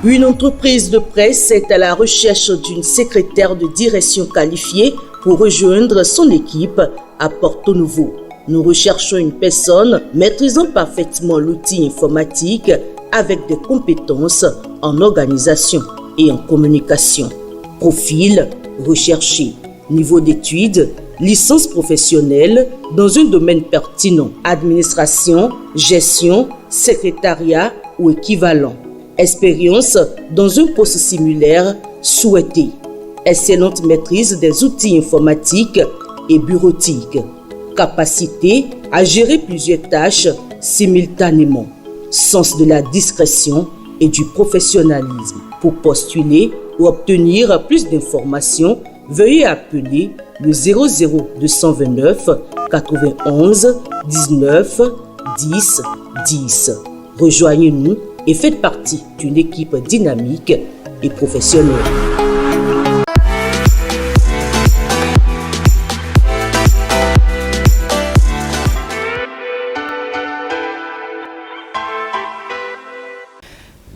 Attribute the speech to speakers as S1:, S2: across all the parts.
S1: Une entreprise de presse est à la recherche d'une secrétaire de direction qualifiée pour rejoindre son équipe à Porto Novo. Nous recherchons une personne maîtrisant parfaitement l'outil informatique avec des compétences en organisation et en communication. Profil recherché. Niveau d'études, licence professionnelle dans un domaine pertinent, administration, gestion, secrétariat ou équivalent. Expérience dans un poste similaire souhaité. Excellente maîtrise des outils informatiques et bureautiques. Capacité à gérer plusieurs tâches simultanément. Sens de la discrétion et du professionnalisme. Pour postuler ou obtenir plus d'informations, veuillez appeler le 00229 91 19 10 10. Rejoignez-nous et faites partie d'une équipe dynamique et professionnelle.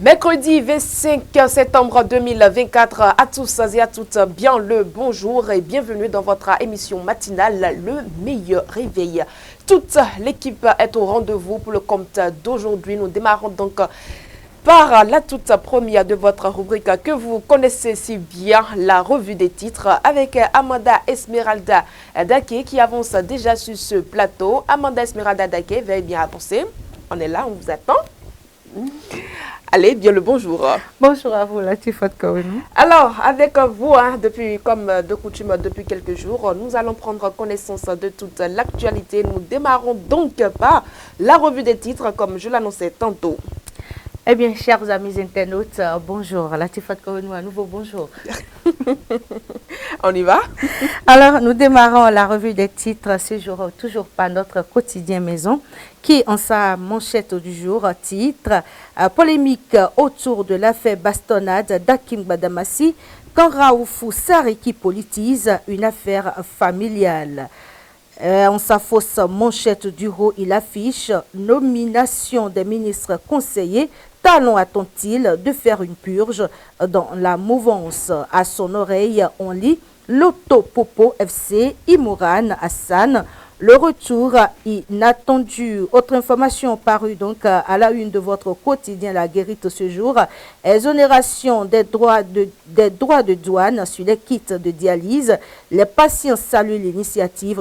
S2: Mercredi 25 septembre 2024, à tous et à toutes, bien le bonjour et bienvenue dans votre émission matinale, le meilleur réveil. Toute l'équipe est au rendez-vous pour le compte d'aujourd'hui. Nous démarrons donc par la toute première de votre rubrique que vous connaissez si bien, la revue des titres, avec Amanda Esmeralda Dake qui avance déjà sur ce plateau. Amanda Esmeralda Dake, veuillez bien avancer. On est là, on vous attend. Allez, bien le bonjour.
S3: Bonjour à vous, Latifat Kouenou.
S2: Alors, avec vous, depuis, comme de coutume, depuis quelques jours, nous allons prendre connaissance de toute l'actualité. Nous démarrons donc par la revue des titres, comme je l'annonçais tantôt.
S3: Eh bien, chers amis internautes, bonjour. Latifat Kouenou, à nouveau bonjour.
S2: On y va?
S3: Alors, nous démarrons la revue des titres ce jour, toujours par notre quotidien maison, qui, en sa manchette du jour, titre polémique autour de l'affaire bastonnade d'Hakim Badamassi, quand Raoufou Sariki politise une affaire familiale. En sa fausse manchette du haut, il affiche nomination des ministres conseillers. Talon attend-il de faire une purge dans la mouvance? À son oreille, on lit Loto Popo FC, Imoran Hassan. Le retour inattendu. Autre information parue donc à la une de votre quotidien La Guérite ce jour. Exonération des droits de douane sur les kits de dialyse. Les patients saluent l'initiative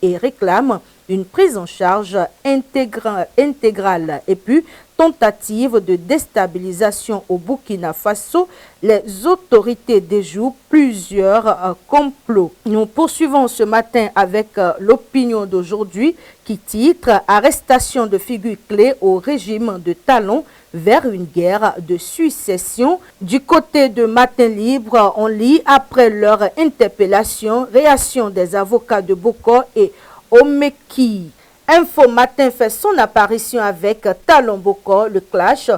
S3: et réclament une prise en charge intégrale. Et puis, tentative de déstabilisation au Burkina Faso, les autorités déjouent plusieurs complots. Nous poursuivons ce matin avec l'opinion d'aujourd'hui qui titre « Arrestation de figures clés au régime de Talon vers une guerre de succession ». Du côté de Matin Libre, on lit « Après leur interpellation, réaction des avocats de Boko et Omeki ». Info Matin fait son apparition avec Talon Boko, le clash.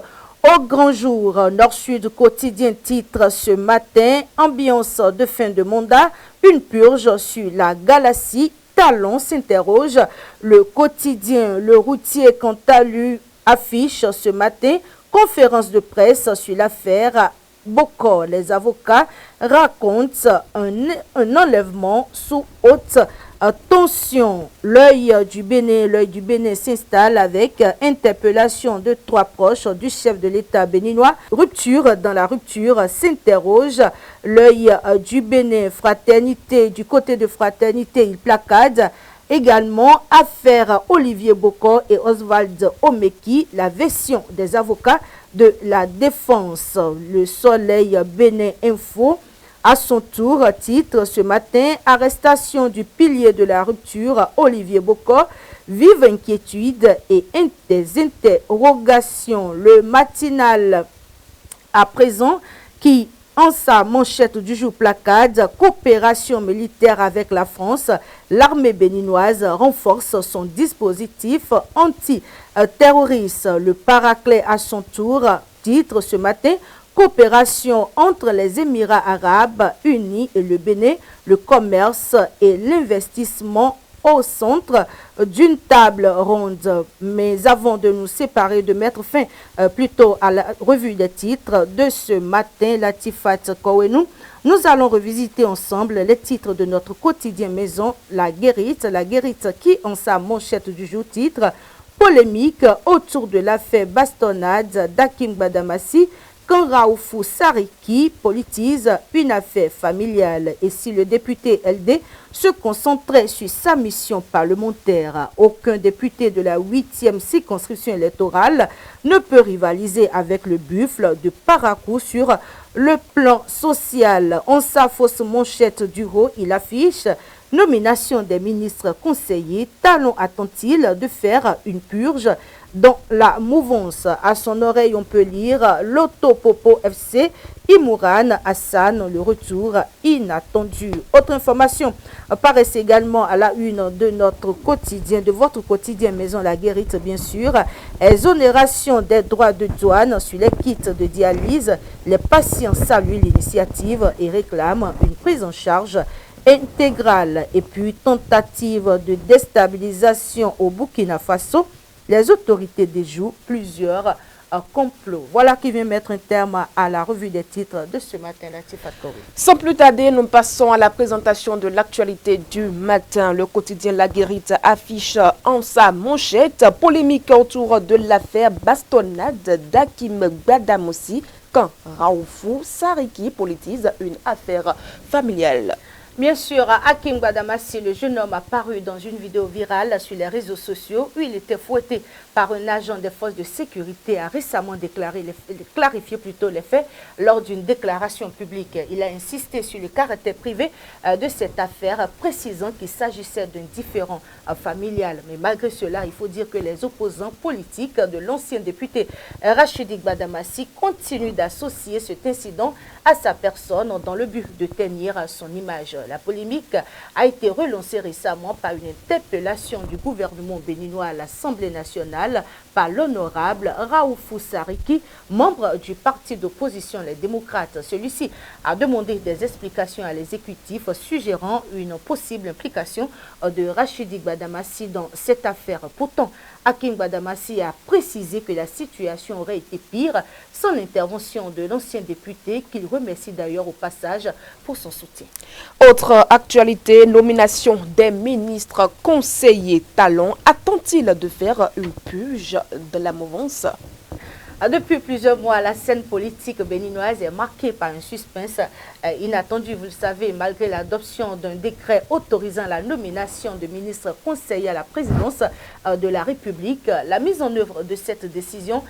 S3: Au grand jour, Nord-Sud quotidien titre ce matin, ambiance de fin de mandat, une purge sur la galaxie. Talon s'interroge. Le quotidien, le routier quant à lui affiche ce matin, conférence de presse sur l'affaire Boko. Les avocats racontent un enlèvement sous haute tension. L'œil du Bénin s'installe avec interpellation de 3 proches du chef de l'État béninois. Rupture dans la rupture s'interroge. L'œil du Bénin, fraternité, du côté de fraternité, il placade. Également, affaire Olivier Boko et Oswald Omeki, la version des avocats de la défense. Le Soleil Bénin Info, à son tour, titre ce matin, arrestation du pilier de la rupture, Olivier Boko, vive inquiétude et des interrogations. Le matinal à présent qui, en sa manchette du jour placade, coopération militaire avec la France, l'armée béninoise renforce son dispositif anti-terroriste. Le Paraclet à son tour, titre ce matin, coopération entre les Émirats arabes unis et le Bénin, le commerce et l'investissement au centre d'une table ronde. Mais avant de nous séparer, de mettre fin plutôt à la revue des titres de ce matin, Latifat Kowenou, nous allons revisiter ensemble les titres de notre quotidien maison, La Guérite qui, en sa manchette du jour, titre « Polémique autour de l'affaire bastonnade d'Hakim Gbadamassi » quand Raoufou Sariki politise une affaire familiale. Et si le député LD se concentrait sur sa mission parlementaire, aucun député de la 8e circonscription électorale ne peut rivaliser avec le buffle de Parakou sur le plan social. En sa fausse manchette du haut, il affiche nomination des ministres conseillers. Talon attend-il de faire une purge dans la mouvance? À son oreille, on peut lire Loto Popo FC, Imouran Hassan, le retour inattendu. Autre information paraît également à la une de notre quotidien, de votre quotidien Maison La Guérite, bien sûr. Exonération des droits de douane sur les kits de dialyse. Les patients saluent l'initiative et réclament une prise en charge intégrale. Et puis, tentative de déstabilisation au Burkina Faso. Les autorités déjouent plusieurs complots. Voilà qui vient mettre un terme à la revue des titres de ce matin.
S2: Sans plus tarder, nous passons à la présentation de l'actualité du matin. Le quotidien La Guérite affiche en sa manchette polémique autour de l'affaire bastonnade d'Hakim Gbadamassi quand Raoufou Sariki politise une affaire familiale.
S3: Bien sûr, Hakim Gbadamassi, le jeune homme, apparu dans une vidéo virale sur les réseaux sociaux où il était fouetté par un agent des forces de sécurité, a récemment clarifié plutôt les faits lors d'une déclaration publique. Il a insisté sur le caractère privé de cette affaire, précisant qu'il s'agissait d'un différend familial. Mais malgré cela, il faut dire que les opposants politiques de l'ancien député Rachidi Gbadamassi continuent d'associer cet incident à sa personne dans le but de tenir son image. La polémique a été relancée récemment par une interpellation du gouvernement béninois à l'Assemblée nationale par l'honorable Raoufou Sariki, membre du parti d'opposition Les Démocrates. Celui-ci a demandé des explications à l'exécutif, suggérant une possible implication de Rachidi Gbadamassi dans cette affaire. Pourtant, Hakim Gbadamassi a précisé que la situation aurait été pire sans l'intervention de l'ancien député, qu'il remercie d'ailleurs au passage pour son soutien.
S2: Autre actualité, nomination des ministres conseillers. Talon attend-il de faire une purge de la mouvance?
S3: Depuis plusieurs mois, la scène politique béninoise est marquée par un suspense inattendu. Vous le savez, malgré l'adoption d'un décret autorisant la nomination de ministres conseillers à la présidence de la République, la mise en œuvre de cette décision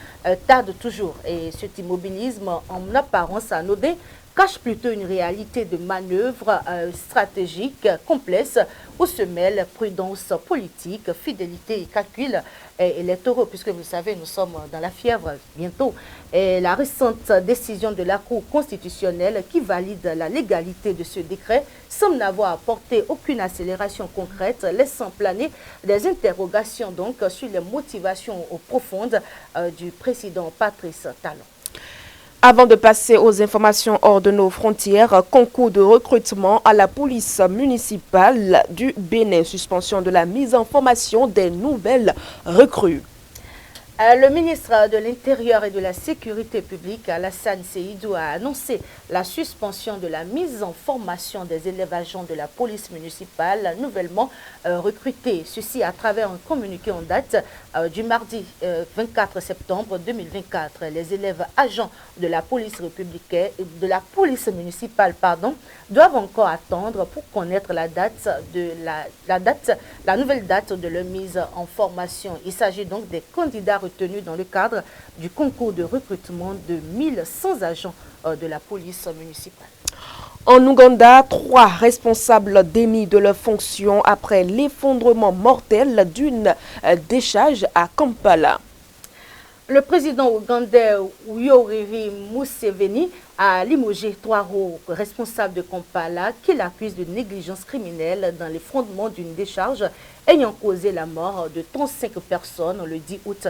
S3: tarde toujours. Et cet immobilisme, en apparence anodin, cache plutôt une réalité de manœuvre stratégique complexe où se mêlent prudence politique, fidélité et calcul électoraux, puisque vous le savez, nous sommes dans la fièvre bientôt. Et la récente décision de la Cour constitutionnelle qui valide la légalité de ce décret semble n'avoir apporté aucune accélération concrète, laissant planer des interrogations donc sur les motivations profondes du président Patrice Talon.
S2: Avant de passer aux informations hors de nos frontières, concours de recrutement à la police municipale du Bénin, suspension de la mise en formation des nouvelles recrues.
S3: Le ministre de l'Intérieur et de la Sécurité publique, Alassane Seydou, a annoncé la suspension de la mise en formation des élèves agents de la police municipale nouvellement recrutés. Ceci à travers un communiqué en date du mardi 24 septembre 2024. Les élèves agents de la police républicaine, de la police municipale, doivent encore attendre pour connaître la nouvelle date de leur mise en formation. Il s'agit donc des candidats retenus dans le cadre du concours de recrutement de 1100 agents de la police municipale.
S2: En Ouganda, 3 responsables démis de leurs fonctions après l'effondrement mortel d'une décharge à Kampala.
S3: Le président ougandais Yoweri Museveni a limogé 3 hauts responsables de Kampala qu'il accuse de négligence criminelle dans l'effondrement d'une décharge ayant causé la mort de 35 personnes le 10 août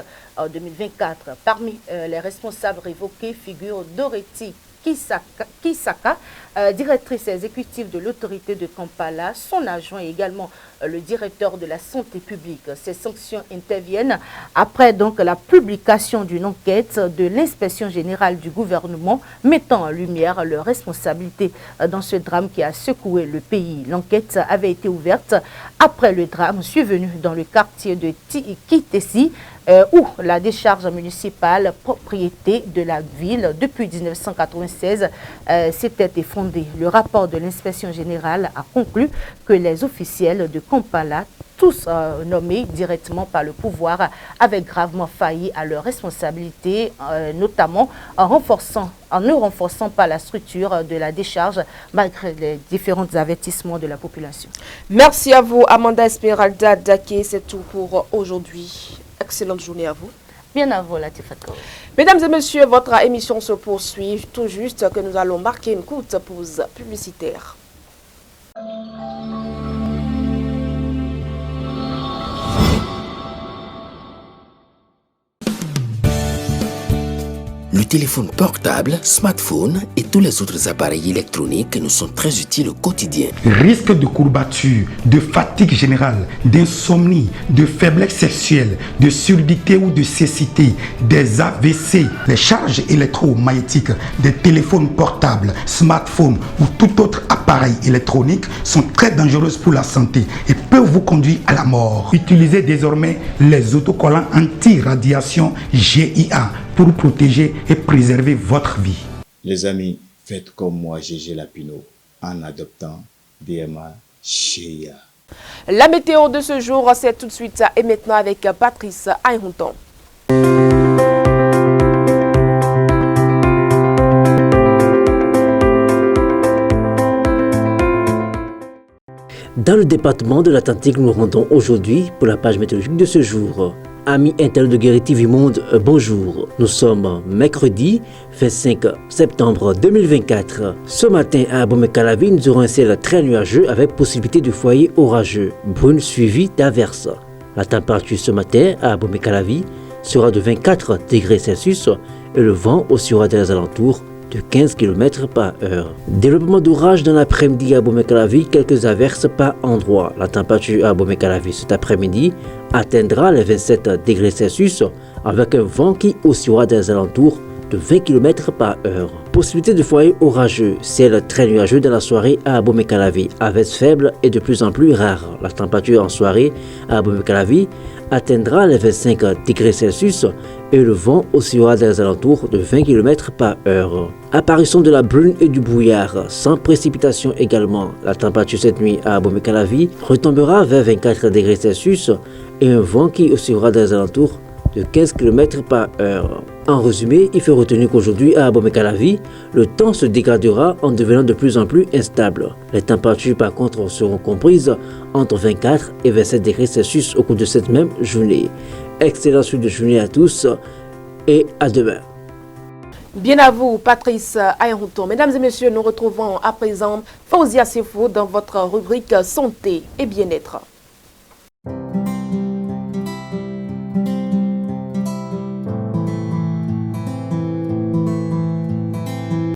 S3: 2024. Parmi les responsables révoqués figurent Dorothy Kisaka, directrice exécutive de l'autorité de Kampala, son adjoint et également le directeur de la santé publique. Ces sanctions interviennent après donc la publication d'une enquête de l'inspection générale du gouvernement mettant en lumière leurs responsabilités dans ce drame qui a secoué le pays. L'enquête avait été ouverte après le drame survenu dans le quartier de Kitesi, où la décharge municipale, propriété de la ville depuis 1996, s'était effondrée. Le rapport de l'inspection générale a conclu que les officiels de Kampala, tous nommés directement par le pouvoir, avaient gravement failli à leurs responsabilités, notamment en ne renforçant pas la structure de la décharge malgré les différents avertissements de la population.
S2: Merci à vous, Amanda Esmeralda Daké. C'est tout pour aujourd'hui. Excellente journée à vous.
S3: Bien à vous, Latifat Kaoé.
S2: Mesdames et messieurs, votre émission se poursuit. Tout juste que nous allons marquer une courte pause publicitaire.
S4: Le téléphone portable, smartphone et tous les autres appareils électroniques nous sont très utiles au quotidien.
S5: Risque de courbature, de fatigue générale, d'insomnie, de faiblesse sexuelle, de surdité ou de cécité, des AVC, les charges électromagnétiques des téléphones portables, smartphones ou tout autre appareil électronique sont très dangereuses pour la santé et peuvent vous conduire à la mort. Utilisez désormais les autocollants anti-radiation GIA pour protéger et préserver votre vie.
S6: Les amis, faites comme moi, Gégé Lapino, en adoptant DMA GIA.
S2: La météo de ce jour, c'est tout de suite et maintenant avec Patrice Ayhonton.
S7: Dans le département de l'Atlantique, nous nous rendons aujourd'hui pour la page météorologique de ce jour. Amis internautes de Guéri TV Monde, bonjour. Nous sommes mercredi 25 septembre 2024. Ce matin à Abomey-Calavi, nous aurons un ciel très nuageux avec possibilité de foyers orageux, brunes suivies d'averses. La température ce matin à Abomey-Calavi sera de 24 degrés Celsius et le vent oscillera dans les alentours de 15 km par heure. Développement d'orage dans l'après-midi à Abomey-Calavi, quelques averses par endroit. La température à Abomey-Calavi cet après-midi atteindra les 27 degrés Celsius avec un vent qui oscillera dans les alentours de 20 km par heure. Possibilité de foyer orageux, ciel très nuageux dans la soirée à Abomey-Calavi, averses faibles et de plus en plus rares. La température en soirée à Abomey-Calavi atteindra les 25 degrés Celsius et le vent oscillera dans les alentours de 20 km par heure. Apparition de la brume et du brouillard, sans précipitation également. La température cette nuit à Abomey-Calavi retombera vers 24 degrés Celsius et un vent qui oscillera dans les alentours de 15 km par heure. En résumé, il faut retenir qu'aujourd'hui à Abomey-Calavi, le temps se dégradera en devenant de plus en plus instable. Les températures par contre seront comprises entre 24 et 27 degrés Celsius au cours de cette même journée. Excellente suite de journée à tous et à demain.
S2: Bien à vous, Patrice Ayhonton. Mesdames et messieurs, nous retrouvons à présent Fauzia Sefo dans votre rubrique Santé et Bien-être.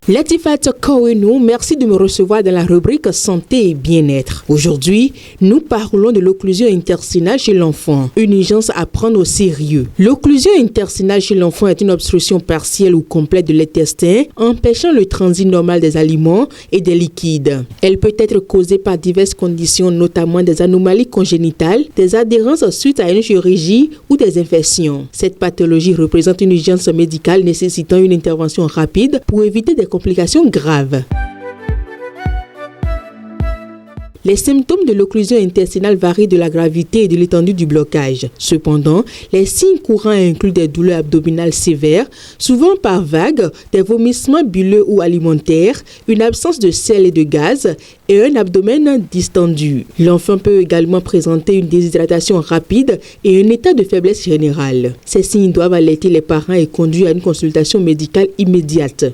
S8: Latifat Kaouenou, merci de me recevoir dans la rubrique Santé et Bien-être. Aujourd'hui, nous parlons de l'occlusion intestinale chez l'enfant, une urgence à prendre au sérieux. L'occlusion intestinale chez l'enfant est une obstruction partielle ou complète de l'intestin, empêchant le transit normal des aliments et des liquides. Elle peut être causée par diverses conditions, notamment des anomalies congénitales, des adhérences suite à une chirurgie ou des infections. Cette pathologie représente une urgence médicale nécessitant une intervention rapide pour éviter des complications graves. Les symptômes de l'occlusion intestinale varient de la gravité et de l'étendue du blocage. Cependant, les signes courants incluent des douleurs abdominales sévères, souvent par vagues, des vomissements buleux ou alimentaires, une absence de sel et de gaz et un abdomen distendu. L'enfant peut également présenter une déshydratation rapide et un état de faiblesse générale. Ces signes doivent alerter les parents et conduire à une consultation médicale immédiate.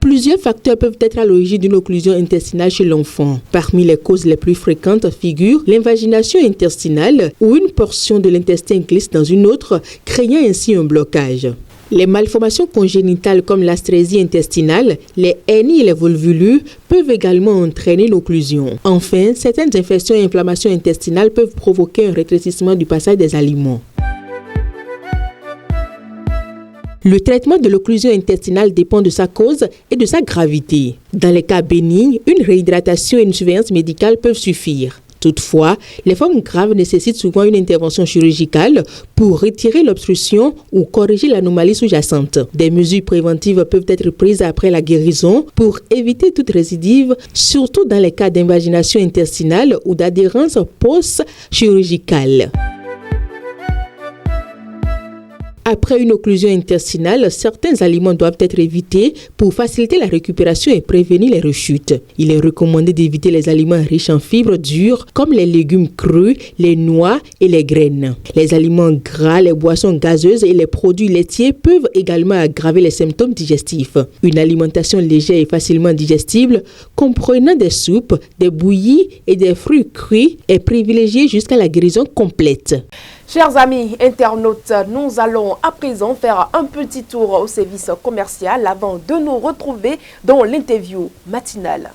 S8: Plusieurs facteurs peuvent être à l'origine d'une occlusion intestinale chez l'enfant. Parmi les causes les plus fréquentes figurent l'invagination intestinale où une portion de l'intestin glisse dans une autre, créant ainsi un blocage. Les malformations congénitales comme l'astrésie intestinale, les hernies et les volvulures peuvent également entraîner l'occlusion. Enfin, certaines infections et inflammations intestinales peuvent provoquer un rétrécissement du passage des aliments. Le traitement de l'occlusion intestinale dépend de sa cause et de sa gravité. Dans les cas bénignes, une réhydratation et une surveillance médicale peuvent suffire. Toutefois, les formes graves nécessitent souvent une intervention chirurgicale pour retirer l'obstruction ou corriger l'anomalie sous-jacente. Des mesures préventives peuvent être prises après la guérison pour éviter toute récidive, surtout dans les cas d'invagination intestinale ou d'adhérence post-chirurgicale. Après une occlusion intestinale, certains aliments doivent être évités pour faciliter la récupération et prévenir les rechutes. Il est recommandé d'éviter les aliments riches en fibres dures comme les légumes crus, les noix et les graines. Les aliments gras, les boissons gazeuses et les produits laitiers peuvent également aggraver les symptômes digestifs. Une alimentation légère et facilement digestible, comprenant des soupes, des bouillies et des fruits cuits, est privilégiée jusqu'à la guérison complète.
S2: Chers amis internautes, nous allons à présent faire un petit tour au service commercial avant de nous retrouver dans l'interview matinale.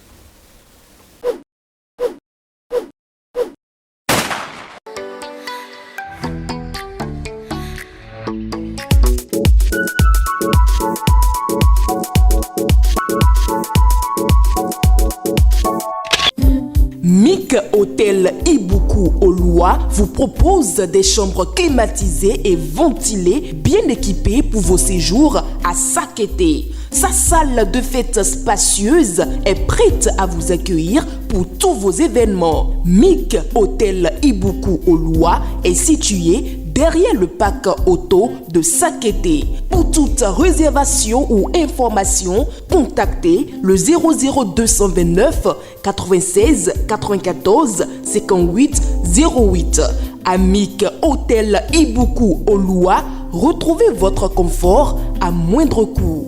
S9: MIC Hôtel Ibuku Oloa vous propose des chambres climatisées et ventilées, bien équipées pour vos séjours à Sakété. Sa salle de fête spacieuse est prête à vous accueillir pour tous vos événements. MIC Hôtel Ibuku Oloa est situé derrière le parc auto de Sakété. Pour toute réservation ou information, contactez le 00229 96 94 58 08. À MIC Hôtel Ibuku Oloa, retrouvez votre confort à moindre coût.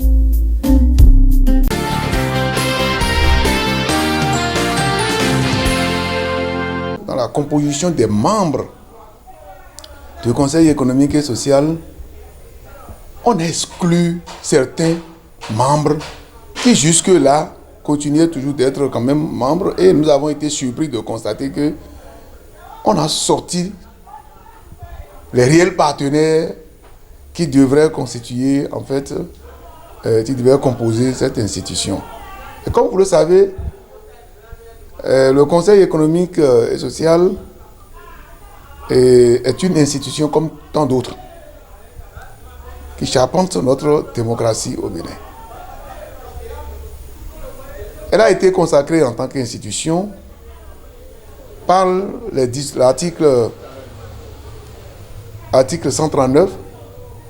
S10: Dans la composition des membres du Conseil économique et social, on exclut certains membres qui jusque-là continuaient toujours d'être quand même membres, et nous avons été surpris de constater que on a sorti les réels partenaires qui devraient constituer, en fait, qui devraient composer cette institution. Et comme vous le savez, le Conseil économique et social est une institution comme tant d'autres qui charpente notre démocratie au Bénin. Elle a été consacrée en tant qu'institution par l'article 139,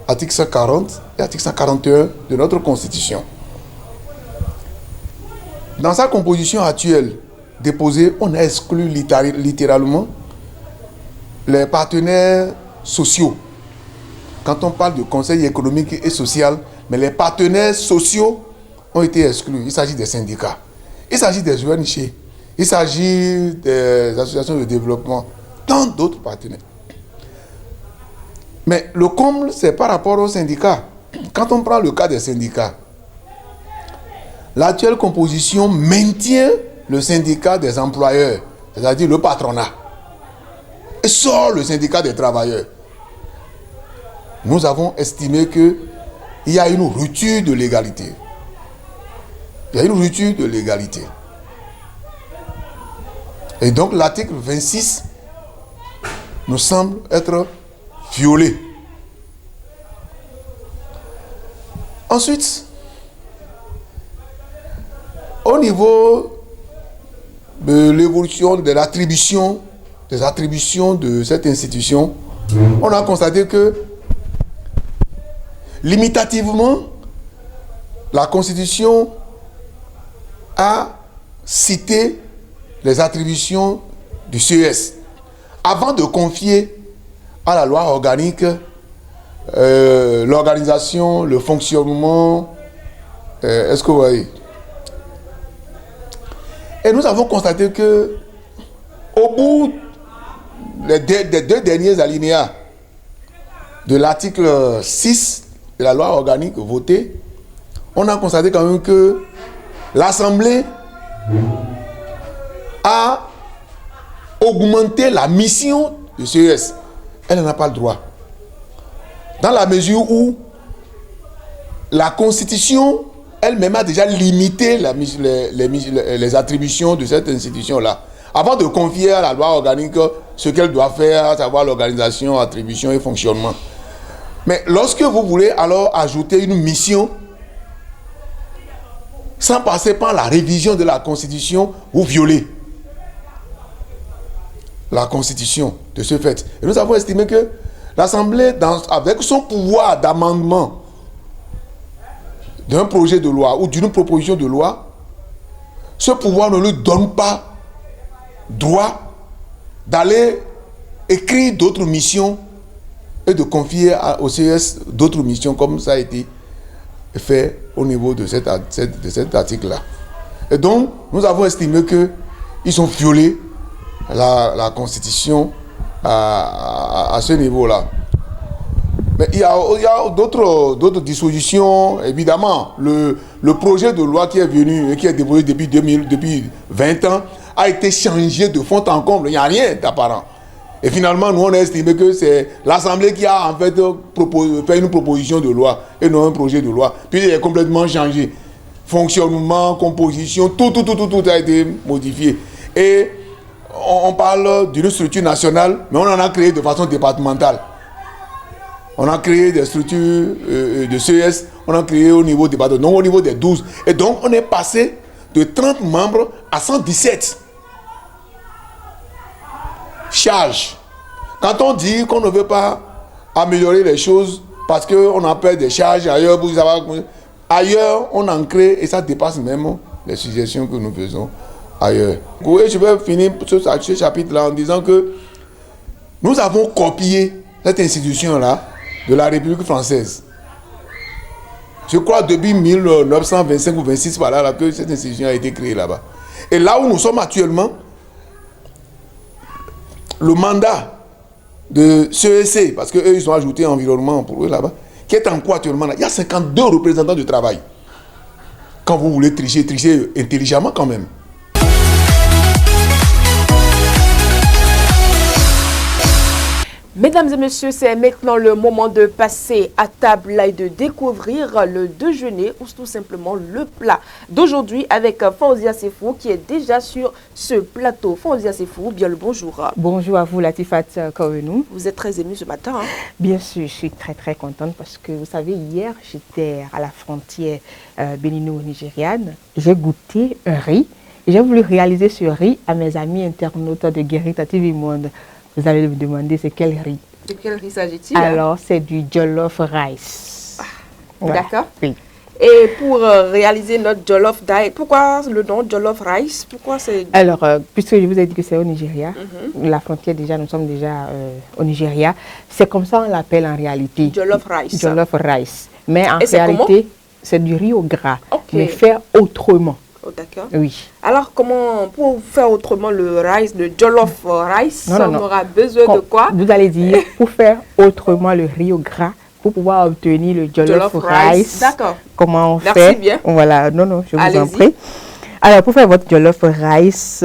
S10: article 140 et article 141 de notre Constitution. Dans sa composition actuelle déposée, on a exclu littéralement les partenaires sociaux. Quand on parle de conseil économique et social, mais les partenaires sociaux ont été exclus. Il s'agit des syndicats, il s'agit des ONG, il s'agit des associations de développement, tant d'autres partenaires. Mais le comble, c'est par rapport aux syndicats. Quand on prend le cas des syndicats, l'actuelle composition maintient le syndicat des employeurs, c'est-à-dire le patronat, et sort le syndicat des travailleurs. Nous avons estimé qu'il y a une rupture de l'égalité. Il y a une rupture de l'égalité. Et donc l'article 26 nous semble être violé. Ensuite, au niveau de l'évolution de l'attribution, des attributions de cette institution, on a constaté que limitativement, la Constitution a cité les attributions du CES avant de confier à la loi organique l'organisation, le fonctionnement. Est-ce que vous voyez? Et nous avons constaté que au bout des deux derniers alinéas de l'article 6 de la loi organique votée, on a constaté quand même que l'Assemblée a augmenté la mission de CES. Elle n'en a pas le droit. Dans la mesure où la Constitution elle-même a déjà limité les attributions de cette institution-là. Avant de confier à la loi organique ce qu'elle doit faire, à savoir l'organisation, attribution et fonctionnement. Mais lorsque vous voulez alors ajouter une mission, sans passer par la révision de la Constitution, vous violez la Constitution de ce fait. Et nous avons estimé que l'Assemblée, avec son pouvoir d'amendement d'un projet de loi ou d'une proposition de loi, ce pouvoir ne lui donne pas droit d'aller écrire d'autres missions et de confier au CES d'autres missions comme ça a été fait au niveau de cet article-là. Et donc, nous avons estimé qu'ils ont violé la Constitution à ce niveau-là. Mais il y a d'autres dispositions. Évidemment, le projet de loi qui est venu et qui est déposé depuis 20 ans a été changé de fond en comble. Il n'y a rien d'apparent. Et finalement, nous, on a estimé que c'est l'Assemblée qui a en fait fait une proposition de loi et non un projet de loi. Puis il est complètement changé. Fonctionnement, composition, tout a été modifié. Et on parle d'une structure nationale, mais on en a créé de façon départementale. On a créé des structures de CES, on a créé au niveau départemental, non au niveau des 12. Et donc, on est passé de 30 membres à 117. Charge. Quand on dit qu'on ne veut pas améliorer les choses parce qu'on a peur des charges ailleurs, ailleurs, on en crée et ça dépasse même les suggestions que nous faisons ailleurs. Et je vais finir ce chapitre-là en disant que nous avons copié cette institution-là de la République française. Je crois depuis 1925 ou 26 par là que cette institution a été créée là-bas. Et là où nous sommes actuellement, le mandat de CEC, parce qu'eux ils ont ajouté environnement pour eux là-bas, qui est en cours actuellement là, il y a 52 représentants du travail. Quand vous voulez tricher, trichez intelligemment quand même.
S2: Mesdames et messieurs, c'est maintenant le moment de passer à table et de découvrir le déjeuner ou tout simplement le plat d'aujourd'hui avec Fauzia Sefou qui est déjà sur ce plateau. Fauzia Sefou, bien le bonjour.
S11: Bonjour à vous, Latifat Kaouenou.
S2: Vous êtes très émue ce matin. Hein?
S11: Bien sûr, je suis très contente parce que vous savez, hier, j'étais à la frontière bénino-nigériane. J'ai goûté un riz et j'ai voulu réaliser ce riz à mes amis internautes de Guérita TV Monde. Vous allez me demander c'est quel riz.
S2: De quel riz s'agit-il?
S11: Alors, c'est du jollof rice.
S2: Ah,
S11: voilà.
S2: D'accord.
S11: Oui.
S2: Et pour réaliser notre jollof rice, pourquoi le nom jollof rice? Pourquoi c'est...
S11: Alors, puisque je vous ai dit que c'est au Nigeria, la frontière déjà, nous sommes déjà au Nigeria, c'est comme ça on l'appelle en réalité.
S2: Jollof rice.
S11: Jollof rice. Mais en réalité, c'est du riz au gras, mais fait autrement.
S2: Oh, d'accord.
S11: Oui.
S2: Alors, comment, pour faire autrement le rice, le jollof rice, on aura besoin de quoi?
S11: Vous allez dire, pour faire autrement le riz au gras, pour pouvoir obtenir le jollof rice.
S2: D'accord.
S11: Comment on fait?
S2: Merci bien.
S11: Voilà, je vous en prie. Alors, pour faire votre jollof rice,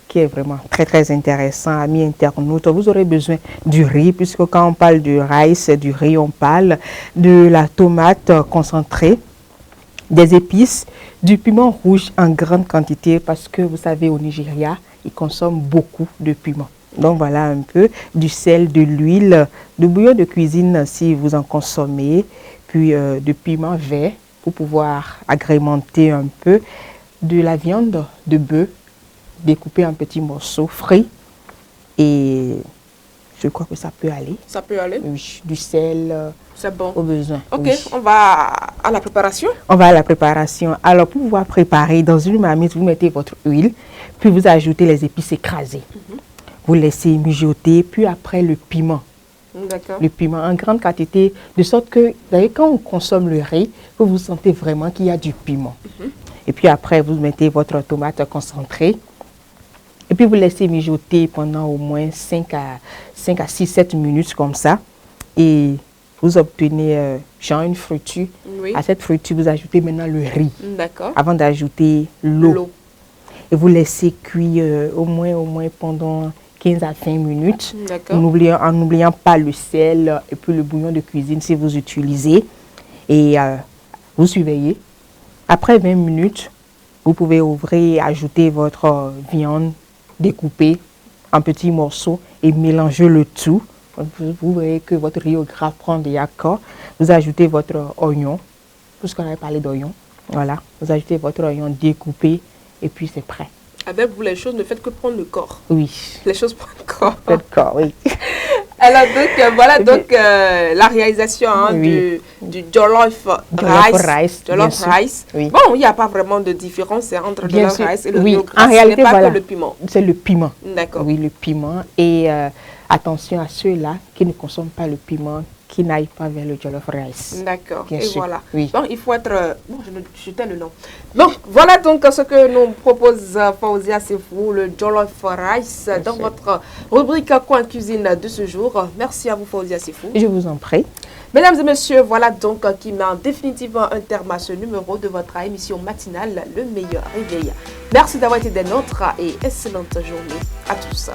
S11: qui est vraiment très intéressant, amis internautes, vous aurez besoin du riz, puisque quand on parle du rice, du riz, on parle de la tomate concentrée, des épices, du piment rouge en grande quantité parce que vous savez au Nigeria, ils consomment beaucoup de piment. Donc voilà un peu du sel, de l'huile, de bouillon de cuisine si vous en consommez, puis de piment vert pour pouvoir agrémenter un peu, de la viande de bœuf découpée en petits morceaux frits et je crois que ça peut aller.
S2: Ça peut aller?
S11: Oui, du sel.
S2: C'est bon.
S11: Au besoin.
S2: Ok,
S11: oui.
S2: On va à la préparation.
S11: On va à la préparation. Alors, pour pouvoir préparer, dans une marmite, vous mettez votre huile, puis vous ajoutez les épices écrasées. Vous laissez mijoter, puis après le piment.
S2: D'accord.
S11: Le piment en grande quantité, de sorte que, vous savez, quand on consomme le riz, vous sentez vraiment qu'il y a du piment. Et puis après, vous mettez votre tomate concentrée. Et puis, vous laissez mijoter pendant au moins 5 à 6, 7 minutes comme ça. Et vous obtenez genre une friture.
S2: Oui.
S11: À cette friture, vous ajoutez maintenant le riz.
S2: D'accord.
S11: Avant d'ajouter l'eau. Et vous laissez cuire au moins pendant 15 à 20 minutes.
S2: D'accord.
S11: En n'oubliant pas le sel et puis le bouillon de cuisine si vous utilisez. Et vous surveillez. Après 20 minutes, vous pouvez ouvrir et ajouter votre viande découpée en petits morceaux et mélanger le tout. Vous voyez que votre riz au gras prend déjà corps. Vous ajoutez votre oignon, puisqu'on avait parlé d'oignon. Voilà, vous ajoutez votre oignon découpé et puis c'est prêt.
S2: Avec vous, les choses ne font que prendre le corps.
S11: Oui.
S2: Les choses prennent le corps.
S11: Le corps, oui.
S2: Alors donc, voilà donc la réalisation du jollof rice. Jollof rice.
S11: Oui.
S2: Bon, il n'y a pas vraiment de différence entre le jollof rice et le riz au gras.
S11: En réalité,
S2: ce n'est pas
S11: voilà,
S2: que le piment.
S11: C'est le piment.
S2: D'accord.
S11: Oui, le piment. Et attention à ceux-là qui ne consomment pas le piment, qui n'aillent pas vers le jollof rice.
S2: D'accord.
S11: Bien
S2: et
S11: sûr.
S2: voilà.
S11: Oui.
S2: Bon, il faut être... Bon, je tais le nom. Donc, voilà donc ce que nous propose Fauzia Sefou, le jollof rice, dans votre rubrique Coin Cuisine de ce jour. Merci à vous, Fauzia Sefou.
S11: Je vous en prie.
S2: Mesdames et messieurs, voilà donc qui met définitivement un terme à ce numéro de votre émission matinale, Le Meilleur Réveil. Merci d'avoir été des nôtres et excellente journée à tous.